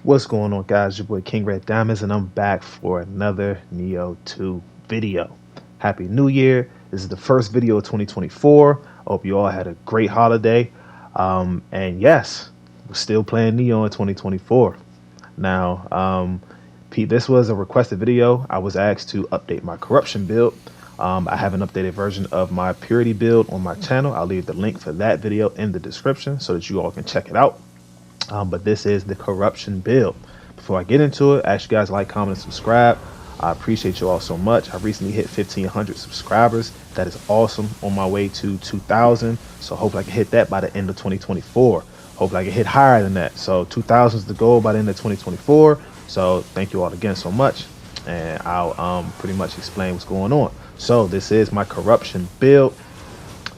What's going on, guys? Your boy King Red Diamonds, and I'm back for another Nioh 2 video. Happy New Year. This is the first video of 2024. I hope you all had a great holiday. And yes, we're still playing Nioh in 2024. Now, Pete, this was a requested video. I was asked to update my corruption build. I have an updated version of my purity build on my channel. I'll leave the link for that video in the description so that you all can check it out. But this is the corruption build. Before I get into it, ask you guys to like, comment, and subscribe. I appreciate you all so much. I recently hit 1,500 subscribers. That is awesome. On my way to 2,000. So hopefully I can hit that by the end of 2024. Hopefully I can hit higher than that. So 2,000 is the goal by the end of 2024. So thank you all again so much. And I'll pretty much explain what's going on. So this is my corruption build.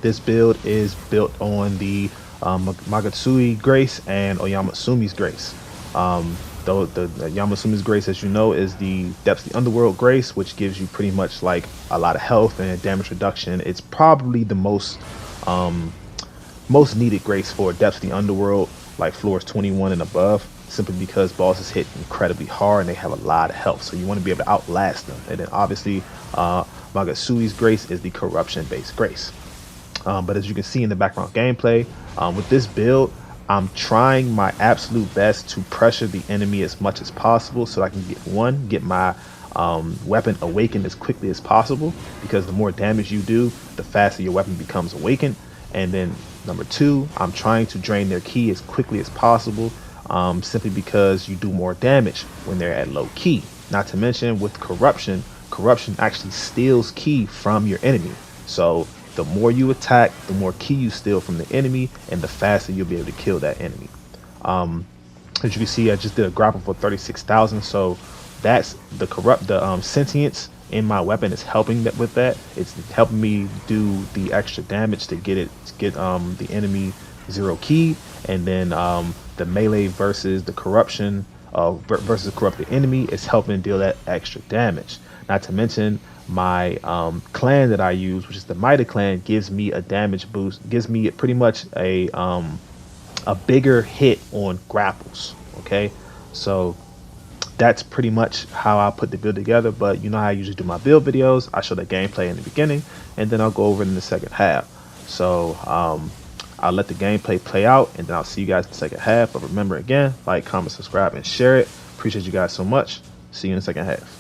This build is built on the Magatsui Grace and Oyamasumi's Grace. Though the Yamasumi's Grace, as you know, is the Depths of the Underworld Grace, which gives you pretty much like a lot of health and damage reduction. It's probably the most needed Grace for Depths of the Underworld, like floors 21 and above, simply because bosses hit incredibly hard and they have a lot of health. So you want to be able to outlast them. And then obviously Magatsui's Grace is the corruption-based Grace. But as you can see in the background gameplay, with this build, I'm trying my absolute best to pressure the enemy as much as possible so I can get my weapon awakened as quickly as possible, because the more damage you do, the faster your weapon becomes awakened. And then number two, I'm trying to drain their ki as quickly as possible, simply because you do more damage when they're at low ki. Not to mention with corruption actually steals ki from your enemy. So the more you attack, the more ki you steal from the enemy, and the faster you'll be able to kill that enemy. As you can see, I just did a grapple for 36,000. So that's the sentience in my weapon is helping with that. It's helping me do the extra damage to get the enemy 0 ki, and then the melee versus the corruption versus the corrupted enemy is helping deal that extra damage. Not to mention my clan that I use, which is the Mighty clan, gives me a damage boost, gives me pretty much a bigger hit on grapples. Okay, so that's pretty much how I put the build together. But you know how I usually do my build videos. I show the gameplay in the beginning, and then I'll go over it in the second half. So I'll let the gameplay play out, and then I'll see you guys in the second half. But remember, again, like, comment, subscribe, and share it. Appreciate you guys so much. See you in the second half.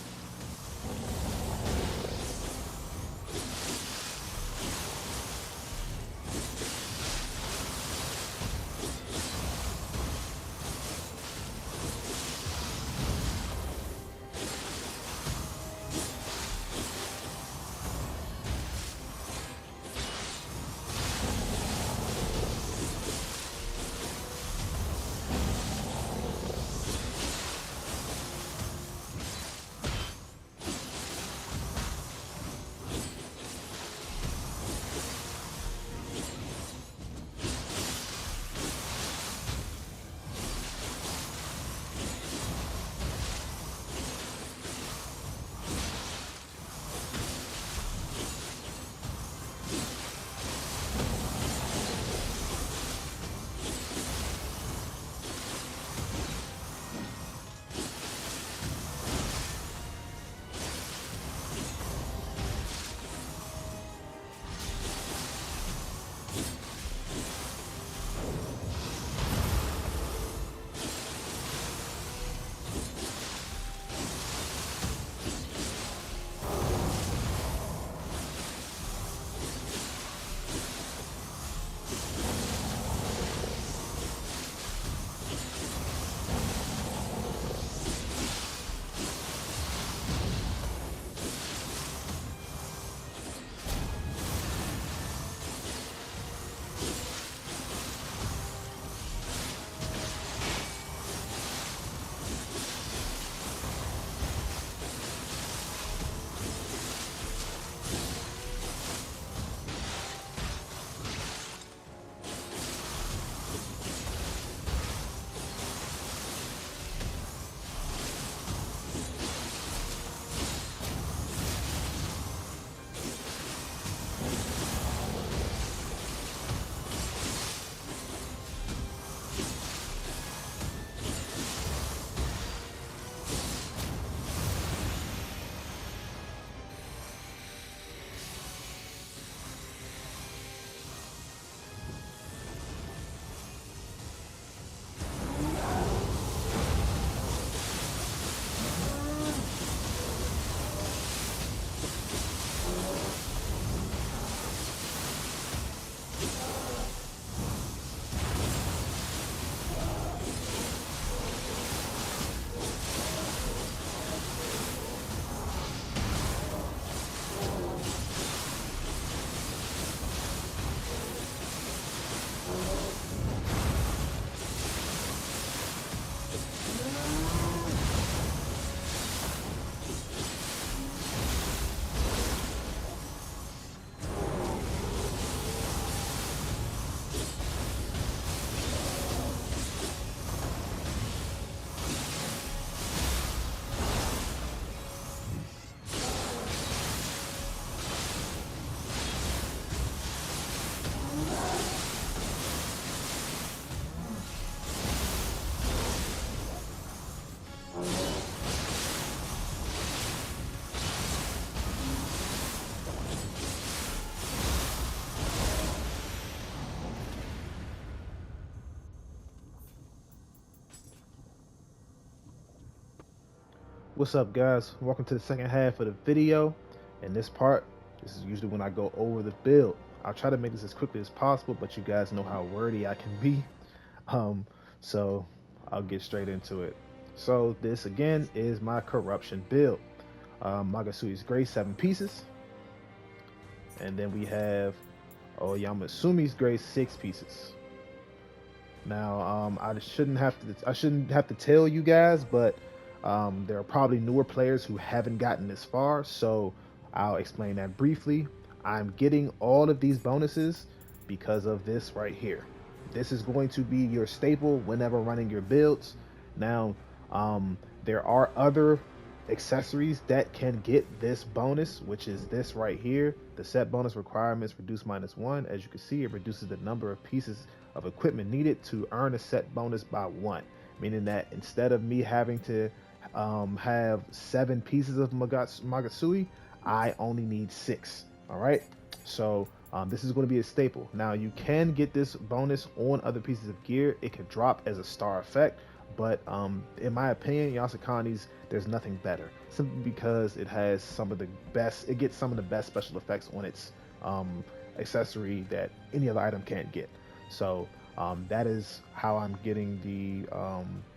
What's up, guys? Welcome to the second half of the video. In this part, this is usually when I go over the build. I'll try to make this as quickly as possible, but you guys know how wordy I can be. So I'll get straight into it. So this again is my corruption build. Magasui's Grace 7 pieces, and then we have Oyamasumi's Grace 6 pieces. Now I shouldn't have to tell you guys, but there are probably newer players who haven't gotten this far, so I'll explain that briefly. I'm getting all of these bonuses because of this right here. This is going to be your staple whenever running your builds. Now, there are other accessories that can get this bonus, which is this right here. The set bonus requirements reduce -1. As you can see, it reduces the number of pieces of equipment needed to earn a set bonus by 1, meaning that instead of me having to have 7 pieces of Magasui, I only need 6. All right, so this is going to be a staple. Now you can get this bonus on other pieces of gear. It can drop as a star effect, but in my opinion, Yasakani's, there's nothing better, simply because it has some of the best. It gets some of the best special effects on its accessory that any other item can't get. So that is how I'm getting the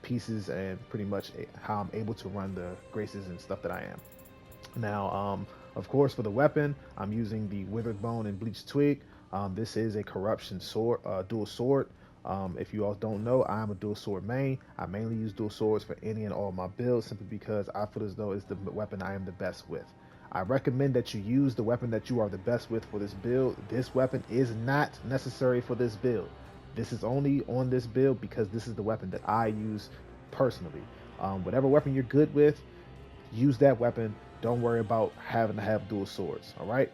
pieces, and pretty much how I'm able to run the graces and stuff that I am. Now, of course, for the weapon, I'm using the Withered Bone and Bleached Twig. This is a corruption sword, dual sword. If you all don't know, I'm a dual sword main. I mainly use dual swords for any and all my builds, simply because I feel as though it's the weapon I am the best with. I recommend that you use the weapon that you are the best with for this build. This weapon is not necessary for this build. This is only on this build because this is the weapon that I use personally. Whatever weapon you're good with, use that weapon. Don't worry about having to have dual swords. All right.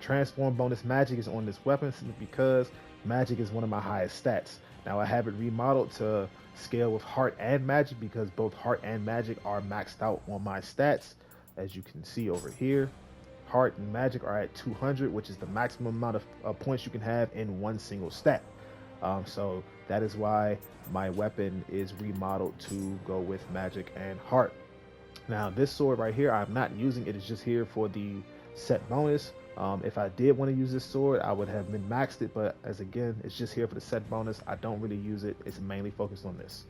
Transform bonus magic is on this weapon simply because magic is one of my highest stats. Now I have it remodeled to scale with heart and magic because both heart and magic are maxed out on my stats. As you can see over here, heart and magic are at 200, which is the maximum amount of points you can have in one single stat. So that is why my weapon is remodeled to go with magic and heart. Now this sword right here, I'm not using it. It's just here for the set bonus. If I did want to use this sword, I would have min-maxed it, but as again, it's just here for the set bonus. I don't really use it. It's mainly focused on this.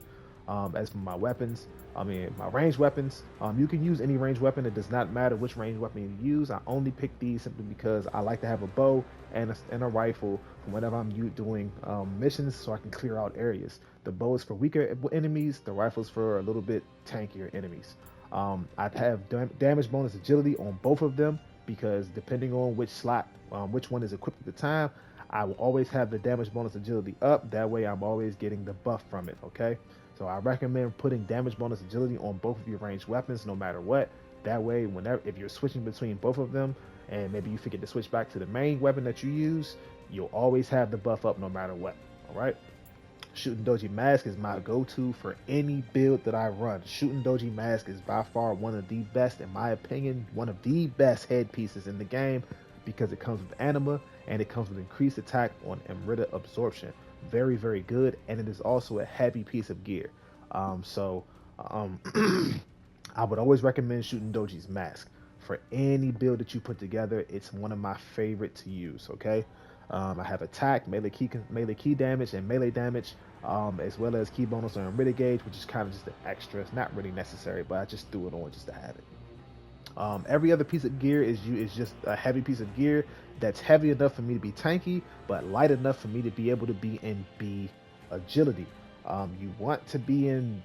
As for my weapons, my ranged weapons, you can use any ranged weapon. It does not matter which ranged weapon you use. I only pick these simply because I like to have a bow and a rifle whenever I'm doing missions, so I can clear out areas. The bow is for weaker enemies. The rifle's for a little bit tankier enemies. I have damage bonus agility on both of them, because depending on which slot, which one is equipped at the time, I will always have the damage bonus agility up. That way I'm always getting the buff from it. Okay, so I recommend putting damage bonus agility on both of your ranged weapons no matter what. That way, if you're switching between both of them and maybe you forget to switch back to the main weapon that you use, you'll always have the buff up no matter what. All right. Shooting Doji Mask is my go-to for any build that I run. Shooting Doji Mask is by far one of the best, in my opinion, one of the best headpieces in the game, because it comes with anima and it comes with increased attack on Emrita absorption. Very, very good, and it is also a heavy piece of gear. I would always recommend Shooting Doji's Mask for any build that you put together. It's one of my favorite to use. Okay. I have attack, melee key damage, and melee damage, as well as key bonus on Emrita gauge, which is kind of just an extra. It's not really necessary, but I just threw it on just to have it. Every other piece of gear is just a heavy piece of gear that's heavy enough for me to be tanky, but light enough for me to be able to be in B agility. You want to be in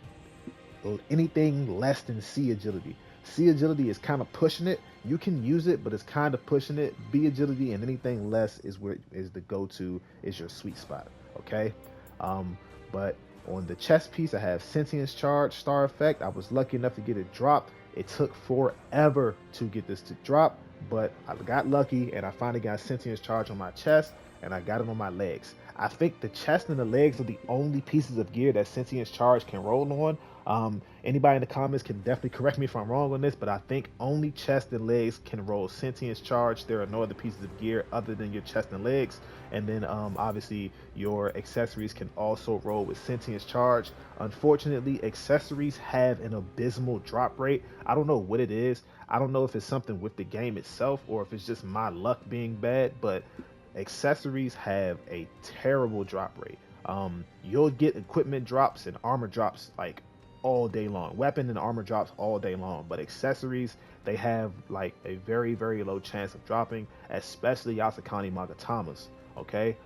anything less than C agility. C agility is kind of pushing it. You can use it, but it's kind of pushing it. B agility and anything less is where is the go-to, is your sweet spot. Okay. But on the chest piece, I have Sentience Charge star effect. I was lucky enough to get it dropped. It took forever to get this to drop, but I got lucky and I finally got Sentience Charge on my chest, and I got it on my legs. I think the chest and the legs are the only pieces of gear that Sentience Charge can roll on. Anybody in the comments can definitely correct me if I'm wrong on this, but I think only chest and legs can roll Sentience Charge. There are no other pieces of gear other than your chest and legs. And then obviously your accessories can also roll with Sentience Charge. Unfortunately, accessories have an abysmal drop rate. I don't know what it is. I don't know if it's something with the game itself or if it's just my luck being bad, but accessories have a terrible drop rate. You'll get equipment drops and armor drops like all day long, weapon and armor drops all day long, but accessories, they have like a very, very low chance of dropping, especially Yasakani Magatamas. Okay.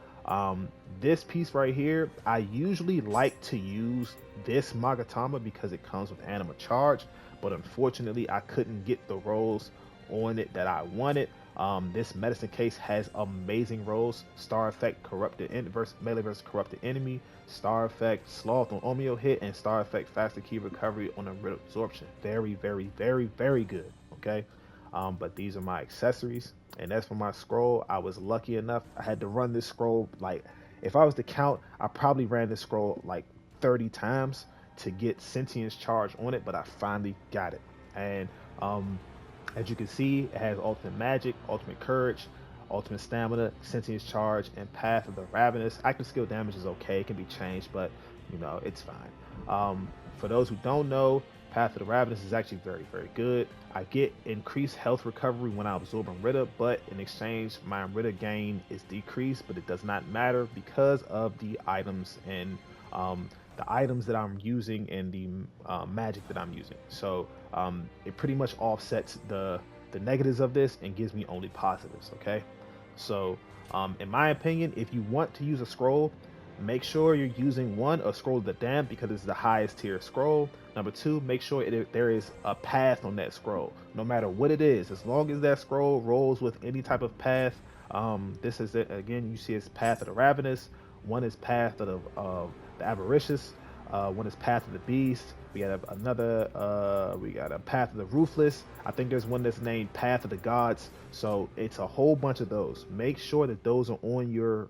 This piece right here, I usually like to use this Magatama because it comes with Anima Charge, but unfortunately I couldn't get the rolls on it that I wanted. This medicine case has amazing rolls: star effect corrupted melee versus corrupted enemy, star effect sloth on Omeo hit, and star effect faster key recovery on a rid absorption. Very, very, very, very good. Okay. But these are my accessories, and as for my scroll, I was lucky enough, I had to run this scroll, like, if I was to count, I probably ran this scroll like 30 times to get Sentience Charge on it, but I finally got it. And as you can see, it has ultimate magic, ultimate courage, ultimate stamina, Sentience Charge, and Path of the Ravenous. Active skill damage is okay, it can be changed, but you know, it's fine. For those who don't know, Path of the Ravenous is actually very, very good. I get increased health recovery when I absorb Amrita, but in exchange, my Amrita gain is decreased, but it does not matter because of the items and that I'm using and the magic that I'm using. So it pretty much offsets the negatives of this and gives me only positives. Okay, so in my opinion, if you want to use a scroll, make sure you're using a scroll of the damned because it's the highest tier scroll. Number two, make sure there is a path on that scroll, no matter what it is. As long as that scroll rolls with any type of path, this is it. Again, you see it's Path of the Ravenous. One is Path of the Avaricious. One is Path of the Beast. We got we got a Path of the Ruthless. I think there's one that's named Path of the Gods. So it's a whole bunch of those. Make sure that those are on your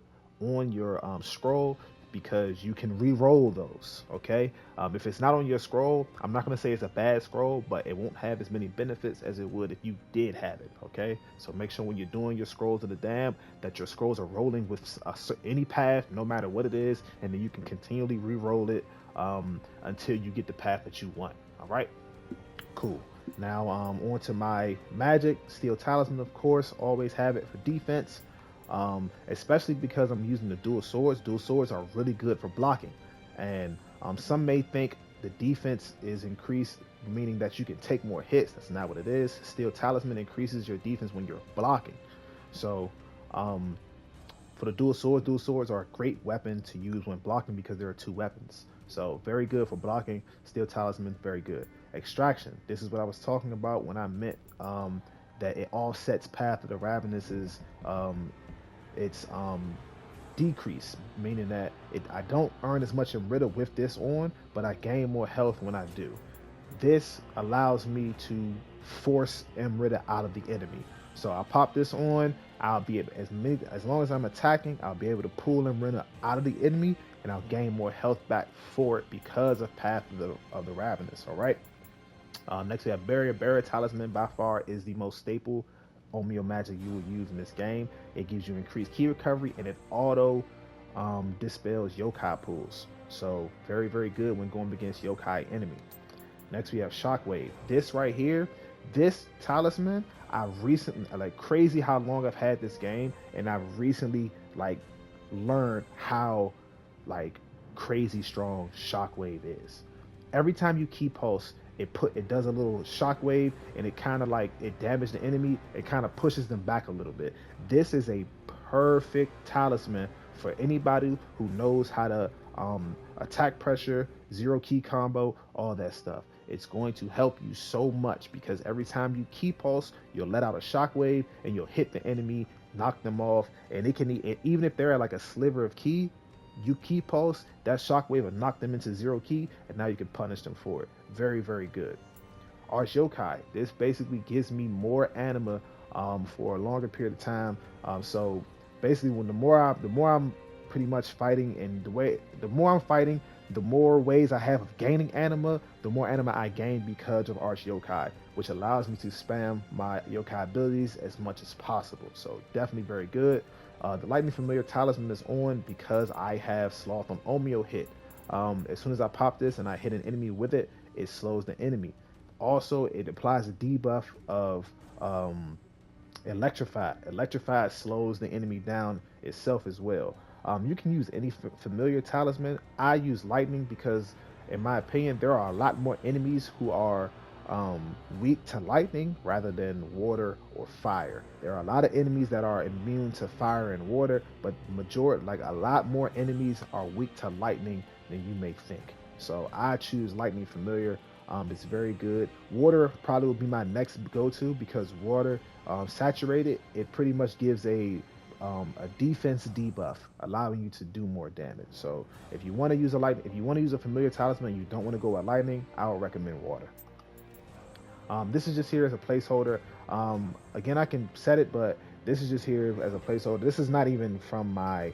scroll, because you can re-roll those. Okay, if it's not on your scroll, I'm not going to say it's a bad scroll, but it won't have as many benefits as it would if you did have it. Okay, so make sure when you're doing your scrolls of the damned that your scrolls are rolling with any path, no matter what it is, and then you can continually re-roll it until you get the path that you want. All right, cool. Now on to my magic. Steel Talisman, of course, always have it for defense. Especially because I'm using the dual swords. Dual swords are really good for blocking, and some may think the defense is increased, meaning that you can take more hits. That's not what it is. Steel Talisman increases your defense when you're blocking. So for the dual swords are a great weapon to use when blocking because there are two weapons. So very good for blocking. Steel Talisman, very good. Extraction, this is what I was talking about when I meant that it offsets Path of the Ravenous's its decrease, meaning that I don't earn as much Amrita with this on, but I gain more health when I do. This allows me to force Amrita out of the enemy. So I'll pop this on, I'll be able, as long as I'm attacking, I'll be able to pull Amrita out of the enemy, and I'll gain more health back for it because of Path of the Ravenous. All right. Next we have Barrier. Barrier Talisman by far is the most staple Omeo magic you will use in this game. It gives you increased key recovery, and it auto dispels yokai pools. So very, very good when going against yokai enemy. Next we have Shockwave. This right here, this talisman, I recently, like, crazy how long I've had this game, and I've recently like learned how like crazy strong Shockwave is. Every time you key pulse, it does a little shockwave, and it kind of like it damages the enemy. It kind of pushes them back a little bit. This is a perfect talisman for anybody who knows how to attack pressure, zero key combo, all that stuff. It's going to help you so much because every time you key pulse, you'll let out a shockwave and you'll hit the enemy, knock them off, and it can, even if they're at like a sliver of key, you key pulse, that shockwave will knock them into zero key, and now you can punish them for it. Very, very good. Arch Yokai. This basically gives me more anima for a longer period of time. So basically, when the more I'm pretty much fighting, and the more I'm fighting, the more ways I have of gaining anima, the more anima I gain because of Arch Yokai, which allows me to spam my yokai abilities as much as possible. So definitely very good. The Lightning Familiar Talisman is on because I have Sloth on Omeo hit. As soon as I pop this and I hit an enemy with it, it slows the enemy. Also, it applies a debuff of Electrified. Electrified slows the enemy down itself as well. You can use any familiar talisman. I use lightning because, in my opinion, there are a lot more enemies who are weak to lightning rather than water or fire. There are a lot of enemies that are immune to fire and water, but a lot more enemies are weak to lightning than you may think. So I choose lightning familiar. It's very good. Water probably will be my next go-to because water saturated, it pretty much gives a defense debuff, allowing you to do more damage. So if you want to use a familiar talisman, and you don't want to go with lightning, I would recommend water. This is just here as a placeholder. Again, I can set it, but this is just here as a placeholder. This is not even from my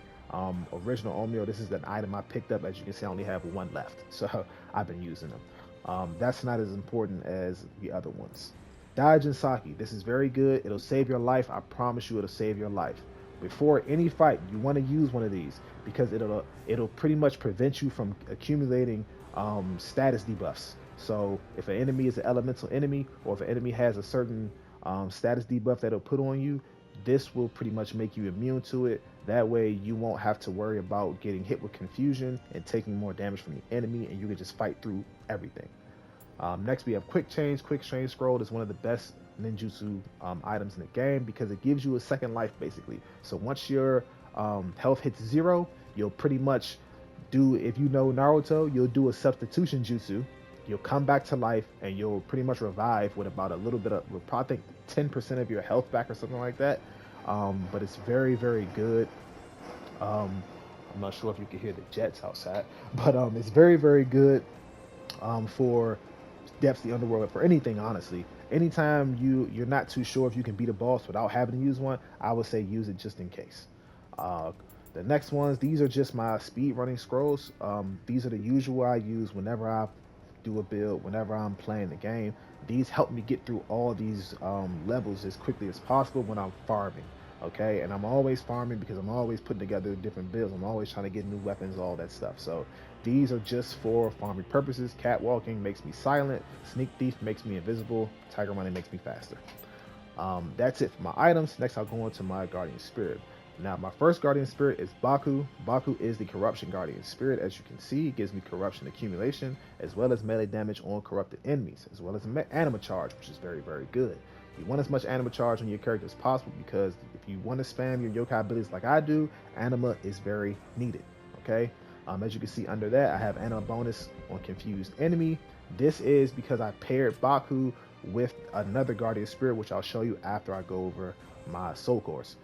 original Omeo. This is an item I picked up. As you can see, I only have one left, so I've been using them. That's not as important as the other ones. Daijin Saki, this is very good. It'll save your life. I promise you, it'll save your life. Before any fight, you want to use one of these because it'll pretty much prevent you from accumulating status debuffs. So if an enemy is an elemental enemy, or if an enemy has a certain status debuff that it'll put on you, this will pretty much make you immune to it. That way you won't have to worry about getting hit with confusion and taking more damage from the enemy, and you can just fight through everything. Next we have Quick Change. Quick Change Scroll is one of the best ninjutsu items in the game because it gives you a second life basically. So once your health hits 0, you'll pretty much do, if you know Naruto, you'll do a substitution jutsu. You'll come back to life and you'll pretty much revive with about a little bit of, probably 10% of your health back or something like that. But it's very, very good. I'm not sure if you can hear the jets outside, but it's very, very good for Depths the Underworld, for anything, honestly. Anytime you're not too sure if you can beat a boss without having to use one, I would say use it just in case. The next ones, these are just my speed running scrolls. These are the usual I use whenever I do a build, whenever I'm playing the game. These help me get through all these levels as quickly as possible when I'm farming. Okay, and I'm always farming because I'm always putting together different builds. I'm always trying to get new weapons, all that stuff. So these are just for farming purposes. Catwalking makes me silent. Sneak Thief makes me invisible. Tiger Running makes me faster. That's it for my items. Next, I'll go into my Guardian Spirit. Now, my first Guardian Spirit is Baku. Baku is the Corruption Guardian Spirit. As you can see, it gives me corruption accumulation, as well as melee damage on corrupted enemies, as well as anima charge, which is very, very good. You want as much anima charge on your character as possible because if you want to spam your yokai abilities like I do, anima is very needed. Okay, as you can see under that, I have anima bonus on confused enemy. This is because I paired Baku with another Guardian Spirit, which I'll show you after I go over my soul cores.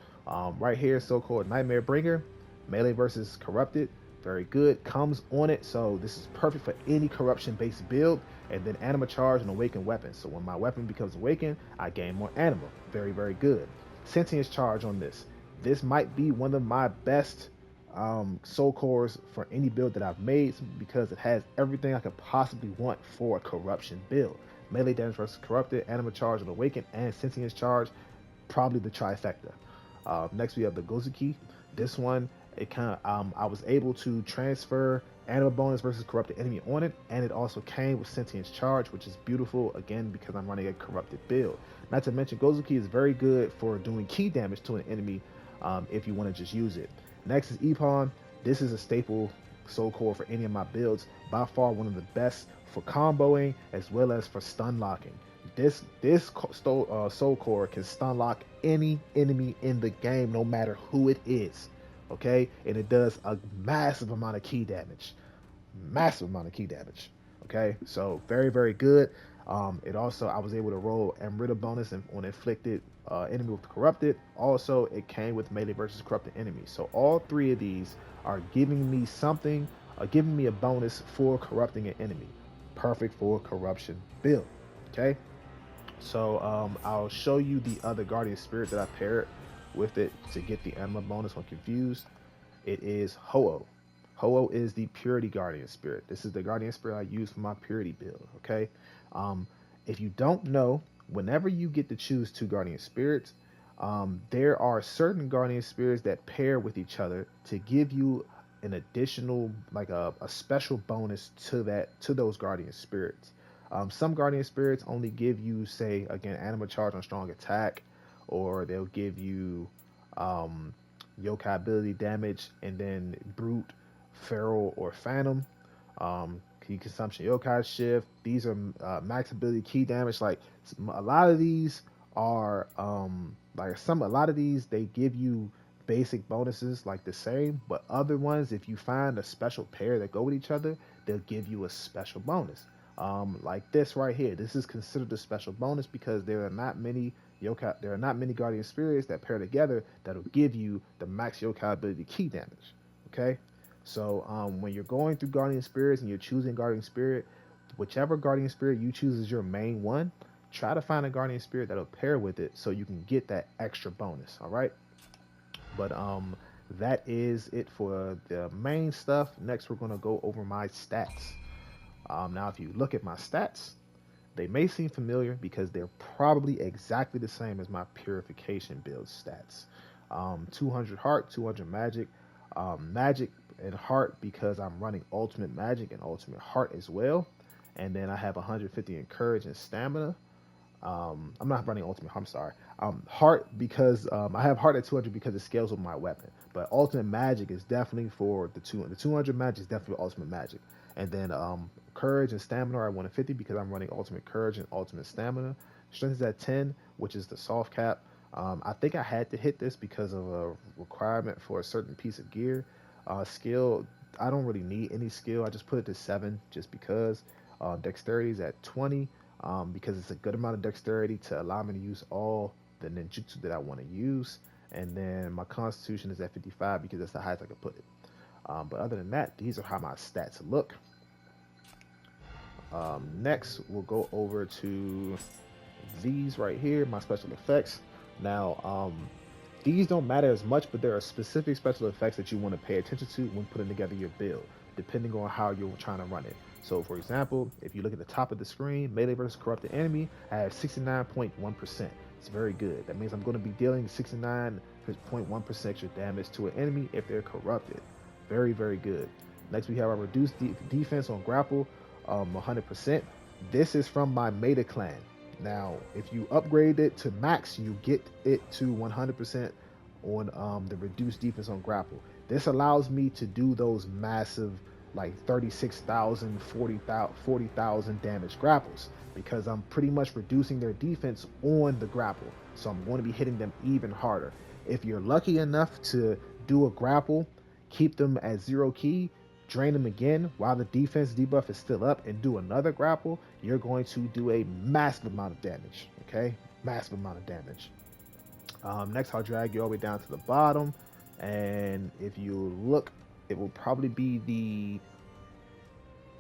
Right here, so-called Nightmare Bringer, melee versus corrupted, very good, comes on it. So this is perfect for any corruption based build. And then anima charge and awakened weapons. So when my weapon becomes awakened, I gain more anima. Very, very good. Sentience charge on this. This might be one of my best soul cores for any build that I've made because it has everything I could possibly want for a corruption build. Melee damage versus corrupted, anima charge and awakened, and sentience charge, probably the trifecta. Next we have the Gozuki. This one, it kind of I was able to transfer anima bonus versus corrupted enemy on it, and it also came with sentience charge, which is beautiful again because I'm running a corrupted build. Not to mention, Gozuki is very good for doing key damage to an enemy if you want to just use it. Next is Ippon. This is a staple soul core for any of my builds, by far one of the best for comboing as well as for stun locking. This soul core can stun lock any enemy in the game, no matter who it is. Okay, and it does a massive amount of key damage. Okay, so very, very good. It also, I was able to roll Amrita bonus on inflicted enemy with corrupted. Also, it came with melee versus corrupted enemies. So all three of these are giving me something, giving me a bonus for corrupting an enemy. Perfect for corruption build. Okay, so I'll show you the other Guardian Spirit that I paired with it to get the anima bonus when confused. It is Ho-Oh. Ho-Oh is the Purity Guardian Spirit. This is the Guardian Spirit I use for my Purity build, okay? Um, if you don't know, whenever you get to choose two Guardian Spirits, there are certain Guardian Spirits that pair with each other to give you an additional, like a special bonus to those Guardian Spirits. Some Guardian Spirits only give you, say, again, Animal Charge on Strong Attack, or they'll give you um, yokai ability damage, and then brute, feral, or phantom. Key consumption yokai shift. These are max ability key damage. Like a lot of these are a lot of these they give you basic bonuses like the same, but other ones, if you find a special pair that go with each other, they'll give you a special bonus. Like this right here, this is considered a special bonus because there are not many yokai, there are not many guardian spirits that pair together that'll give you the max yokai ability key damage. Okay, so when you're going through guardian spirits and you're choosing guardian spirit, whichever guardian spirit you choose as your main one, try to find a guardian spirit that'll pair with it so you can get that extra bonus. All right, but that is it for the main stuff. Next, we're going to go over my stats. Now, if you look at my stats, they may seem familiar because they're probably exactly the same as my purification build stats. 200 heart, 200 magic, magic and heart because I'm running ultimate magic and ultimate heart as well. And then I have 150 in courage and stamina. I'm not running ultimate. I'm sorry. Heart because I have heart at 200 because it scales with my weapon. But ultimate magic is definitely for the 200. The 200 magic is definitely ultimate magic. And then courage and stamina are at 150 because I'm running ultimate courage and ultimate stamina. Strength is at 10, which is the soft cap. I think I had to hit this because of a requirement for a certain piece of gear. Skill, I don't really need any skill. I just put it to 7 just because. Dexterity is at 20 because it's a good amount of dexterity to allow me to use all the ninjutsu that I want to use. And then my constitution is at 55 because that's the highest I could put it. But other than that, these are how my stats look. Next, we'll go over to these right here, my special effects. Now, these don't matter as much, but there are specific special effects that you want to pay attention to when putting together your build, depending on how you're trying to run it. So, for example, if you look at the top of the screen, melee versus corrupted enemy, I have 69.1%. It's very good. That means I'm going to be dealing 69.1% extra damage to an enemy if they're corrupted. Very, very good. Next, we have our reduced defense on grapple, 100%. This is from my Meta clan. Now, if you upgrade it to max, you get it to 100% on the reduced defense on grapple. This allows me to do those massive, like 36,000, 40,000 damage grapples because I'm pretty much reducing their defense on the grapple. So I'm going to be hitting them even harder. If you're lucky enough to do a grapple, keep them at 0 key, drain them again while the defense debuff is still up, and do another grapple, you're going to do a massive amount of damage. Okay, massive amount of damage. Next, I'll drag you all the way down to the bottom, and if you look, it will probably be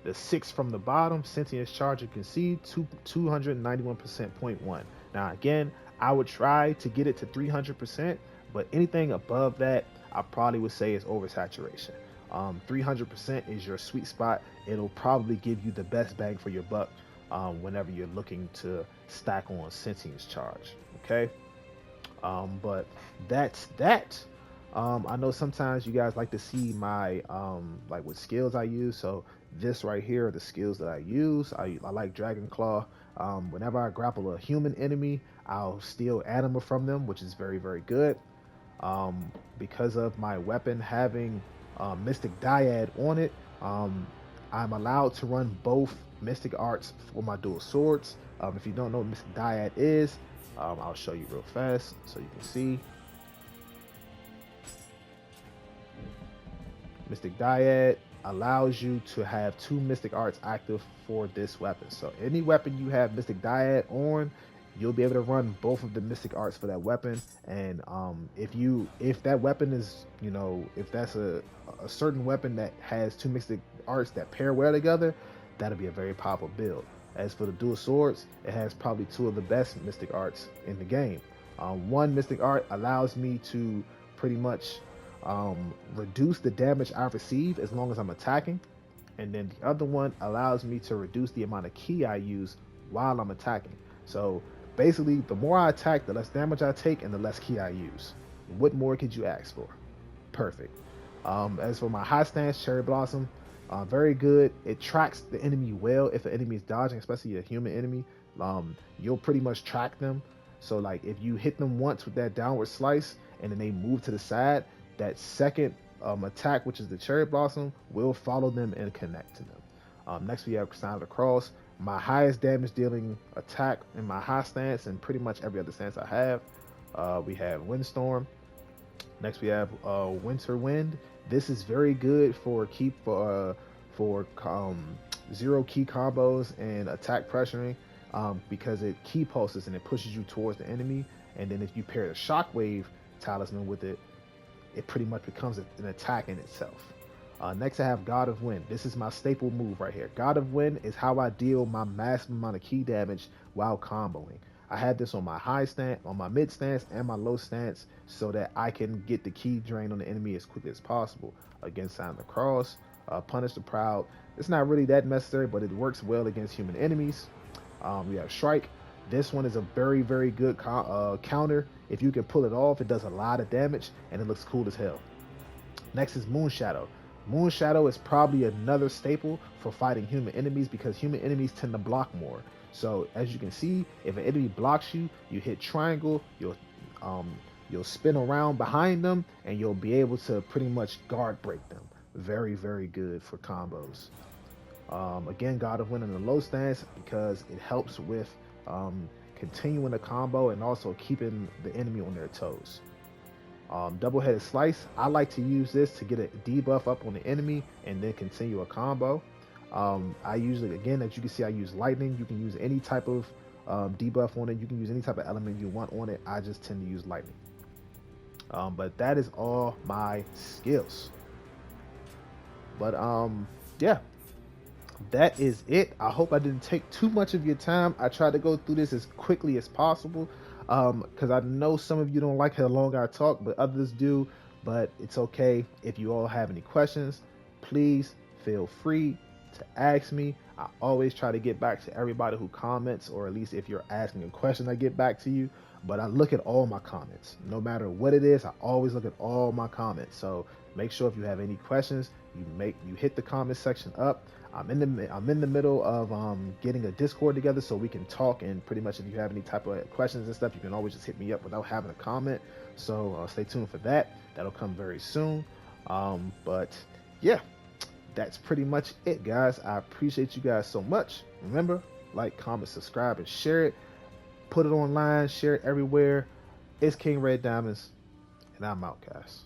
the 6 from the bottom. Sentience charge, you can see 291%.1. Now again, I would try to get it to 300%, but anything above that, I probably would say is oversaturation. 300% is your sweet spot. It'll probably give you the best bang for your buck whenever you're looking to stack on sentience charge. Okay, but that's that. I know sometimes you guys like to see my like what skills I use. So this right here are the skills that I use. I like Dragon Claw. Whenever I grapple a human enemy, I'll steal anima from them, which is very, very good. Because of my weapon having Mystic Dyad on it, I'm allowed to run both Mystic Arts for my dual swords. If you don't know what Mystic Dyad is, I'll show you real fast so you can see. Mystic Dyad allows you to have 2 Mystic Arts active for this weapon. So any weapon you have Mystic Dyad on, you'll be able to run both of the Mystic Arts for that weapon. And if that weapon is, if that's a certain weapon that has 2 Mystic Arts that pair well together, that'll be a very powerful build. As for the dual swords, it has probably 2 of the best Mystic Arts in the game. One Mystic Art allows me to pretty much reduce the damage I receive as long as I'm attacking, and then the other one allows me to reduce the amount of ki I use while I'm attacking. So basically, the more I attack, the less damage I take, and the less ki I use. What more could you ask for? Perfect. As for my high stance cherry blossom, very good. It tracks the enemy well. If an enemy is dodging, especially a human enemy, you'll pretty much track them. So like if you hit them once with that downward slice and then they move to the side, that second attack, which is the cherry blossom, will follow them and connect to them. Next we have Sign of the Cross, my highest damage dealing attack in my high stance and pretty much every other stance I have. We have Windstorm. Next we have Winter Wind. This is very good for zero ki combos and attack pressuring, because it ki pulses and it pushes you towards the enemy. And then if you pair the Shockwave talisman with it, it pretty much becomes an attack in itself. Next I have God of Wind. This is my staple move right here. God of Wind is how I deal my maximum amount of ki damage while comboing. I had this on my high stance, on my mid stance, and my low stance, so that I can get the ki drain on the enemy as quickly as possible. Against Sign of the Cross, Punish the Proud. It's not really that necessary, but it works well against human enemies. We have Strike. This one is a very, very good counter. If you can pull it off, it does a lot of damage, and it looks cool as hell. Next is Moonshadow. Moonshadow is probably another staple for fighting human enemies because human enemies tend to block more. So as you can see, if an enemy blocks you, you hit triangle, you'll spin around behind them, and you'll be able to pretty much guard break them. Very, very good for combos. Again, God of Wind in the low stance because it helps with continuing the combo and also keeping the enemy on their toes. Double-headed slice, I like to use this to get a debuff up on the enemy and then continue a combo. I usually, again, as you can see, I use lightning. You can use any type of debuff on it. You can use any type of element you want on it. I just tend to use lightning. But that is all my skills. But yeah, that is it. I hope I didn't take too much of your time. I tried to go through this as quickly as possible, because I know some of you don't like how long I talk, but others do. But it's okay. If you all have any questions, please feel free to ask me. I always try to get back to everybody who comments, or at least if you're asking a question, I get back to you. But I look at all my comments, no matter what it is. I always look at all my comments. So make sure if you have any questions, you hit the comment section up. I'm in the middle of getting a Discord together so we can talk, and pretty much if you have any type of questions and stuff, you can always just hit me up without having a comment. So stay tuned for that. That'll come very soon. But yeah, that's pretty much it, guys. I appreciate you guys so much. Remember, like, comment, subscribe, and share it. Put it online, share it everywhere. It's King Red Diamonds, and I'm out, guys.